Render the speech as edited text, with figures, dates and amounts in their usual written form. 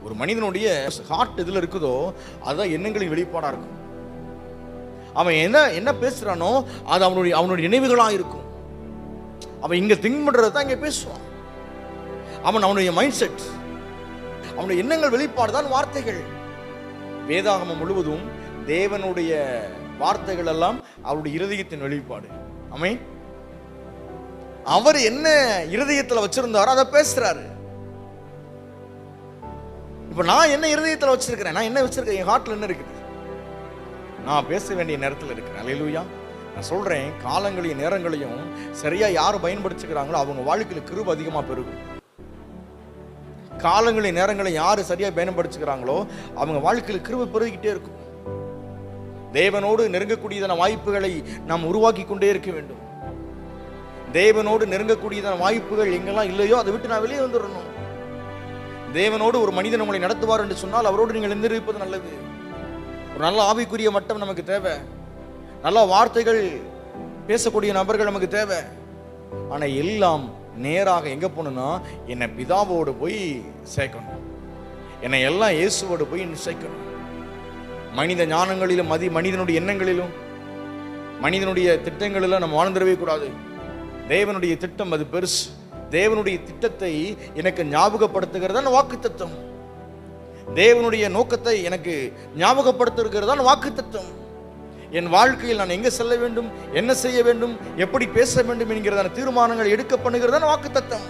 ஒரு மனிதனுடைய ஹார்ட் எதில் இருக்குதோ அதுதான் எண்ணங்களின் வெளிப்பாடாக இருக்கும். அவன் என்ன பேசுறானோ அது அவனுடைய நினைவுகளாக இருக்கும். அவன் இங்கே திங்க் பண்ணுறது தான் இங்கே பேசுவான். அவனுடைய மைண்ட் செட், அவனுடைய எண்ணங்கள் வெளிப்பாடு தான் வார்த்தைகள். வேதாகமம் முழுவதும் தேவனுடைய வார்த்தைகள் எல்லாம் அவருடைய இருதயத்தின் வெளிப்பாடு. ஆமென். அவர் என்ன இருதயத்தில் வச்சிருந்தாரோ அதை பேசுறாரு. இப்ப நான் என்ன இருதயத்தில் வச்சிருக்கிறேன், நான் என்ன வச்சிருக்கேன், என் ஹார்ட்ல என்ன இருக்குது, நான் பேச வேண்டிய நேரத்தில் இருக்கிறேன். அல்லேலூயா. நான் சொல்றேன், காலங்களையும் நேரங்களையும் சரியா யார் பயன்படுத்திக்கிறாங்களோ அவங்க வாழ்க்கையில கிருபை அதிகமா பெருகும். காலங்களையும் நேரங்களையும் யாரு சரியா பயன்படுத்திக்கிறாங்களோ அவங்க வாழ்க்கையில கிருபை பெருகிக்கிட்டே இருக்கும். தேவனோடு நெருங்கக்கூடியதான வாய்ப்புகளை நாம் உருவாக்கி கொண்டே இருக்க வேண்டும். தேவனோடு நெருங்கக்கூடியதான வாய்ப்புகள் எங்கெல்லாம் இல்லையோ அதை விட்டு நான் வெளியே வந்துடணும். தேவனோடு ஒரு மனிதன் உங்களை நடத்துவார் என்று சொன்னால் அவரோடு நீங்கள் எந்திருப்பது நல்லது. ஒரு நல்ல ஆவிக்குரிய மட்டம் நமக்கு தேவை. நல்ல வார்த்தைகள் பேசக்கூடிய நபர்கள் நமக்கு தேவை. ஆனா எல்லாம் நேராக எங்க போகணும்னா என்னை பிதாவோடு போய் சேர்க்கணும். என்னை எல்லாம் இயேசுவோடு போய் சேர்க்கணும். மனித ஞானங்களிலும் மனிதனுடைய எண்ணங்களிலும் மனிதனுடைய திட்டங்களிலும் நம்ம வாழ்ந்துடவே கூடாது. தேவனுடைய திட்டம் அது பெருசு. தேவனுடைய திட்டத்தை எனக்கு ஞாபகப்படுத்துகிறதான் வாக்கு தத்துவம். தேவனுடைய நோக்கத்தை எனக்கு ஞாபகப்படுத்துகிறதான் வாக்கு தத்துவம். என் வாழ்க்கையில் நான் எங்க செல்ல வேண்டும், என்ன செய்ய வேண்டும், எப்படி பேச வேண்டும் என்கிறதான தீர்மானங்கள் எடுக்க பண்ணுகிறதான் வாக்கு தத்துவம்.